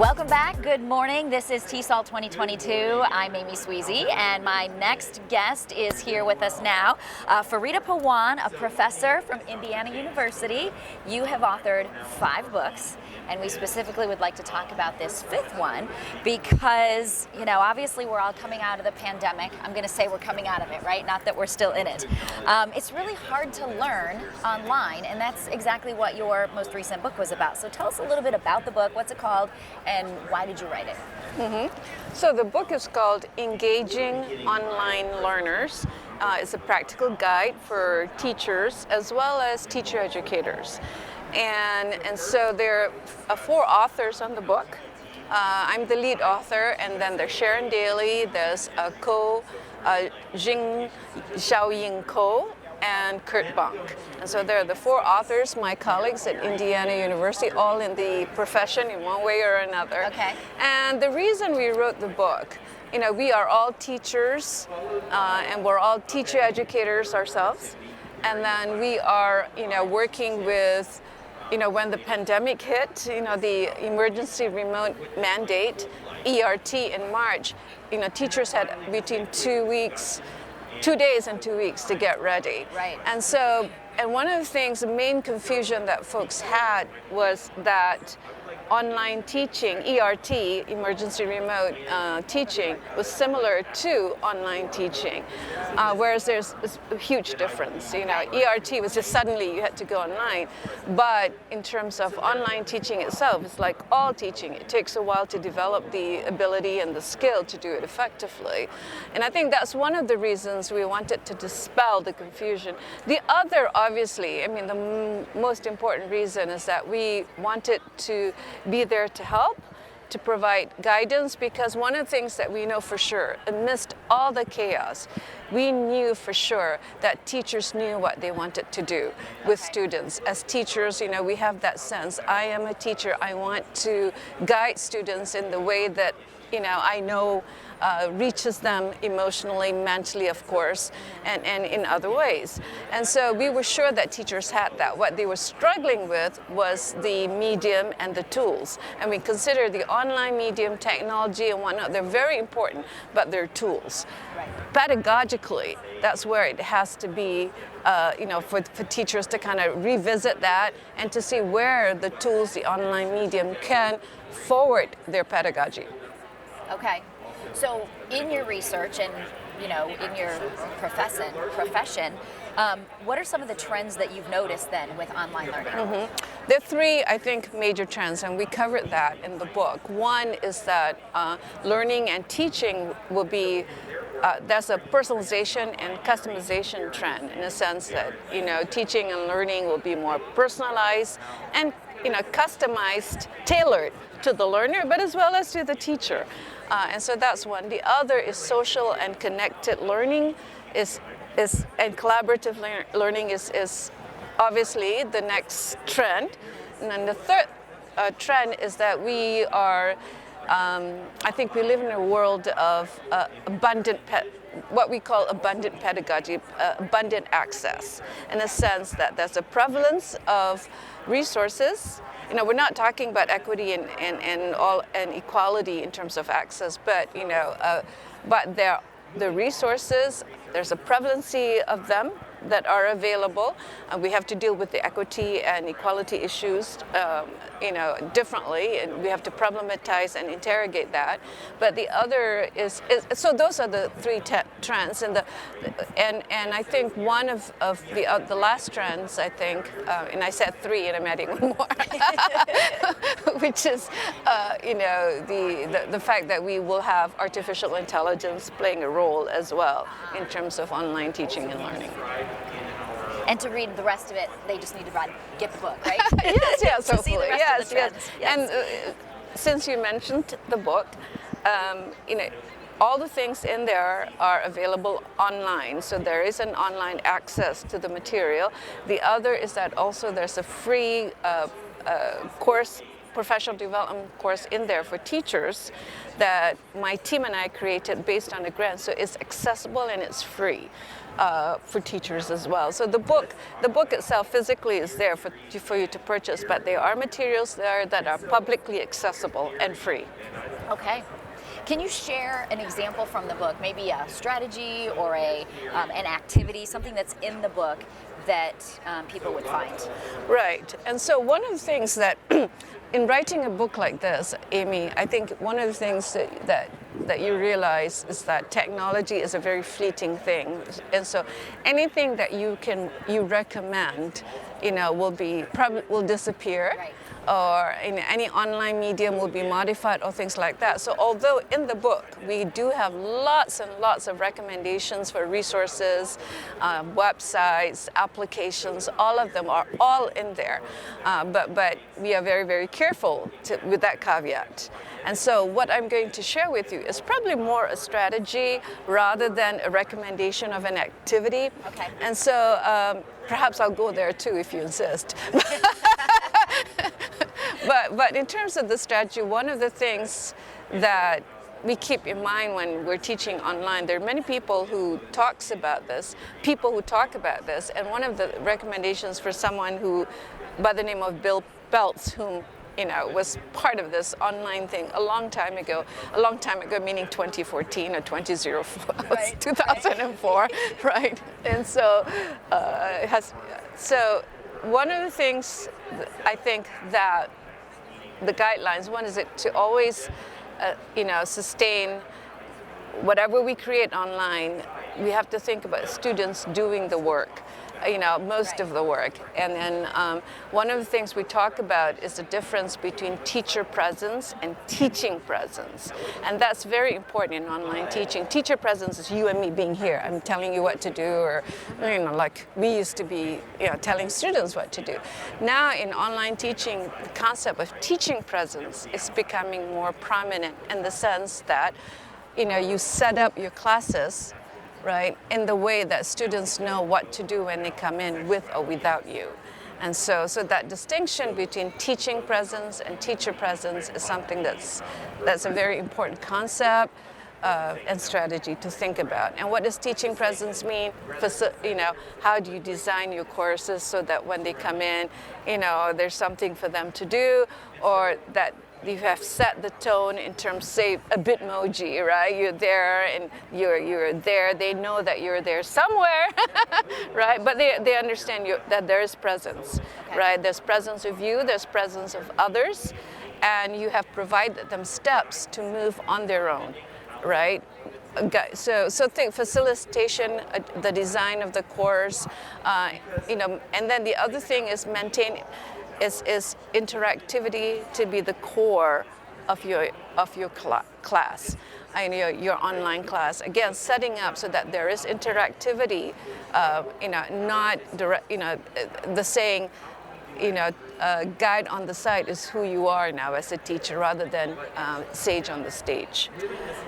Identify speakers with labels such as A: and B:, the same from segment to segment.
A: Welcome back. Good morning. This is TESOL 2022. I'm Amy Sweezy, and my next guest is here with us now. Faridah Pawan, a professor from Indiana University. You have authored 5 books, and we specifically would like to talk about this 5th one because, obviously we're all coming out of the pandemic. I'm going to say we're coming out of it, right? Not that we're still in it. It's really hard to learn online, and that's exactly what your most recent book was about. So tell us a little bit about the book. What's it called? And why did you write it?
B: So the book is called Engaging Online Learners. It's a practical guide for teachers as well as teacher educators. And so there are 4 authors on the book. I'm the lead author, and then there's Sharon Daly, there's Jing Xiaoying Ko, and Kurt Bonk. And so they're the 4 authors, my colleagues at Indiana University, all in the profession in one way or another.
A: Okay.
B: And the reason we wrote the book, we are all teachers, and we're all teacher educators ourselves. And then we are, working with, when the pandemic hit, the emergency remote mandate, ERT in March, teachers had between 2 days and 2 weeks to get ready.
A: Right.
B: And one of the things, the main confusion that folks had was that online teaching, ERT, emergency remote teaching, was similar to online teaching, whereas there's a huge difference. ERT was just suddenly you had to go online, but in terms of online teaching itself, it's like all teaching. It takes a while to develop the ability and the skill to do it effectively. And I think that's one of the reasons we wanted to dispel the confusion. The other, obviously, the most important reason is that we wanted to be there to help, to provide guidance, because one of the things that we know for sure, amidst all the chaos, we knew for sure that teachers knew what they wanted to do with students. As teachers, we have that sense. I am a teacher. I want to guide students in the way that, I know reaches them emotionally, mentally, of course, and in other ways. And so we were sure that teachers had that. What they were struggling with was the medium and the tools. And we consider the online medium, technology and whatnot, they're very important, but they're tools.
A: Right.
B: Pedagogically, that's where it has to be, for teachers to kind of revisit that and to see where the tools, the online medium, can forward their pedagogy.
A: Okay. So in your research and, in your profession, what are some of the trends that you've noticed then with online learning?
B: There are 3, I think, major trends, and we covered that in the book. One is that learning and teaching will be, there's a personalization and customization trend in the sense that, teaching and learning will be more personalized and, customized, tailored to the learner, but as well as to the teacher. And so that's one. The other is social and connected learning and collaborative learning is obviously the next trend. And then the third trend is that we are, I think we live in a world of what we call abundant pedagogy, abundant access, in a sense that there's a prevalence of resources. We're not talking about equity and equality in terms of access, but but the resources, there's a prevalency of them that are available, and we have to deal with the equity and equality issues, differently, and we have to problematize and interrogate that. But the other is so those are the 3 trends, and I think one of the last trends, I think, and I said 3, and I'm adding one more, which is the fact that we will have artificial intelligence playing a role as well in terms of online teaching and learning.
A: And to read the rest of it, they just need to get the book, right?
B: Yes,
A: to see the rest of the trends.
B: And since you mentioned the book, all the things in there are available online, so there is an online access to the material. The other is that also there's a free course professional development course in there for teachers that my team and I created based on a grant. So it's accessible and it's free for teachers as well. So the book itself physically is there for you to purchase, but there are materials there that are publicly accessible and free.
A: Okay. Can you share an example from the book, maybe a strategy or an activity, something that's in the book that people would find?
B: Right. And so one of the things that in writing a book like this, Amy, I think one of the things that you realize is that technology is a very fleeting thing. And so anything that you recommend, will disappear.
A: Right.
B: Or in any online medium will be modified or things like that. So although in the book we do have lots and lots of recommendations for resources, websites, applications, all of them are all in there. But we are very, very careful with that caveat. And so what I'm going to share with you is probably more a strategy rather than a recommendation of an activity.
A: Okay.
B: And so perhaps I'll go there too if you insist. But in terms of the strategy, one of the things that we keep in mind when we're teaching online, there are many people who talk about this, and one of the recommendations for someone who, by the name of Bill Belts, whom was part of this online thing a long time ago meaning 2014 or 2004,
A: right.
B: 2004, right? And so so one of the things I think that the guidelines, one is to always sustain whatever we create online. We have to think about students doing the work, most of the work. And then one of the things we talk about is the difference between teacher presence and teaching presence. And that's very important in online teaching. Teacher presence is you and me being here. I'm telling you what to do, or, like we used to be, telling students what to do. Now in online teaching, the concept of teaching presence is becoming more prominent in the sense that, you set up your classes, right, in the way that students know what to do when they come in with or without you. And so that distinction between teaching presence and teacher presence is something that's a very important concept and strategy to think about. And what does teaching presence mean? How do you design your courses so that when they come in, there's something for them to do, or that you have set the tone in terms, say, a Bitmoji, right? You're there and you're there. They know that you're there somewhere, right? But they understand that there is presence, okay. Right? There's presence of you, there's presence of others, and you have provided them steps to move on their own, right? So think facilitation, the design of the course, and then the other thing is is interactivity to be the core of your class, and your online class. Again, setting up so that there is interactivity, not direct, the saying, guide on the side is who you are now as a teacher rather than sage on the stage.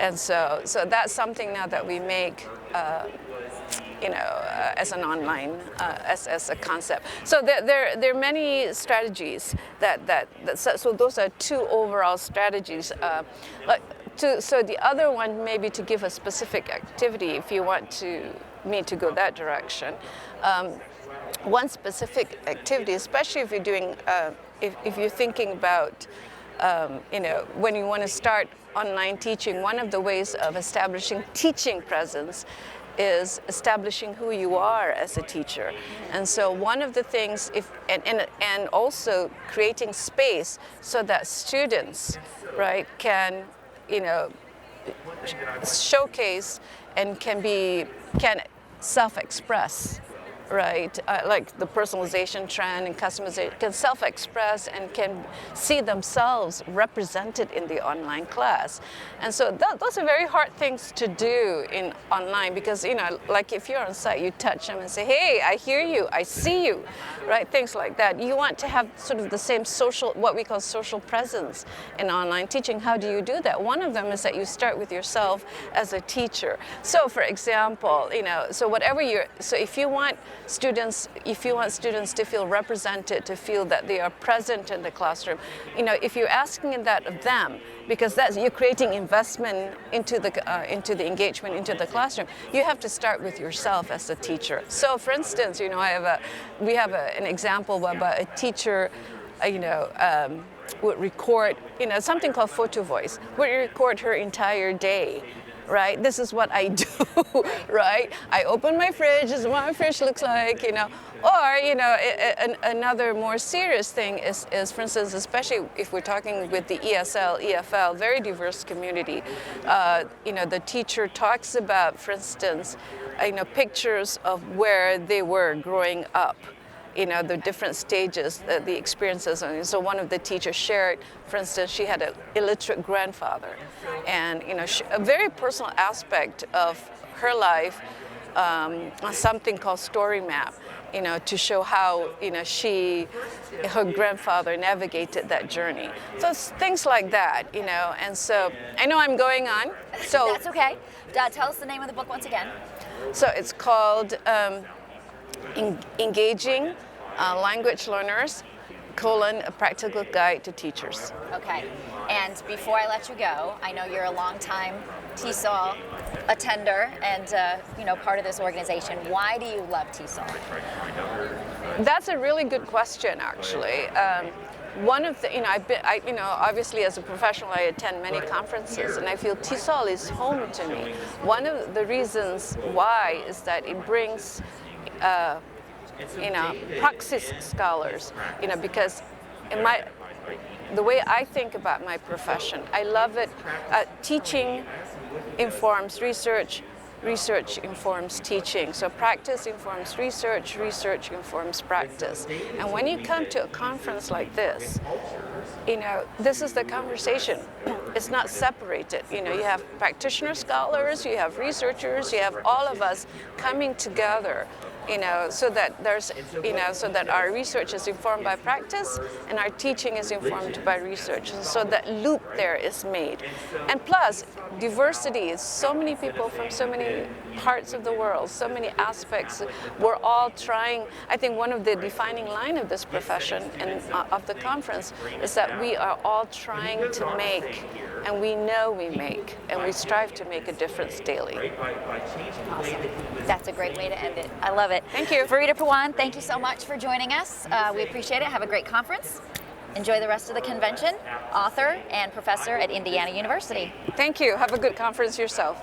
B: And so that's something now that we make as an online, as a concept. So there are many strategies so those are two overall strategies. So the other one, maybe to give a specific activity, if you want me to go that direction. One specific activity, especially if you're doing, if you're thinking about, when you want to start online teaching, one of the ways of establishing teaching presence is establishing who you are as a teacher. And so one of the things, and also creating space so that students, right, can, showcase and can self-express, right? Like the personalization trend and customization can self-express and can see themselves represented in the online class. And so those are very hard things to do in online because, like if you're on site, you touch them and say, hey, I hear you, I see you, right? Things like that. You want to have sort of the same social, what we call social presence in online teaching. How do you do that? One of them is that you start with yourself as a teacher. So for example, so if you want students to feel represented, to feel that they are present in the classroom, if you're asking that of them, because you're creating investment into the engagement into the classroom, you have to start with yourself as a teacher. So for instance, we have an example whereby a teacher would record something called photo voice, would record her entire day. Right? This is what I do, right? I open my fridge, this is what my fridge looks like, Or, another more serious thing is, for instance, especially if we're talking with the ESL, EFL, very diverse community, the teacher talks about, for instance, pictures of where they were growing up. The different stages, the experiences. And so one of the teachers shared, for instance, she had an illiterate grandfather. And, a very personal aspect of her life, something called story map, to show how, her grandfather navigated that journey. So it's things like that, And so I know I'm going on. So
A: that's okay. Tell us the name of the book once again.
B: So it's called Engaging Language Learners, a Practical Guide to Teachers.
A: Okay, and before I let you go, I know you're a longtime TESOL attender and part of this organization. Why do you love TESOL?
B: That's a really good question, actually. One of the, obviously as a professional, I attend many conferences, and I feel TESOL is home to me. One of the reasons why is that it brings praxis scholars, because the way I think about my profession, I love it. Teaching informs research, research informs teaching. So practice informs research, research informs practice. And when you come to a conference like this, this is the conversation. It's not separated. You have practitioner scholars, you have researchers, you have all of us coming together, so that our research is informed by practice and our teaching is informed by research. And so that loop there is made. And plus, diversity is so many people from so many parts of the world, so many aspects. We're all trying, I think one of the defining line of this profession and of the conference is that we are all trying to make, and we know we make, and we strive to make a difference daily.
A: Awesome. That's a great way to end it. I love it.
B: Thank you.
A: Faridah Pawan, thank you so much for joining us. We appreciate it. Have a great conference. Enjoy the rest of the convention. Author and professor at Indiana University.
B: Thank you. Have a good conference yourself.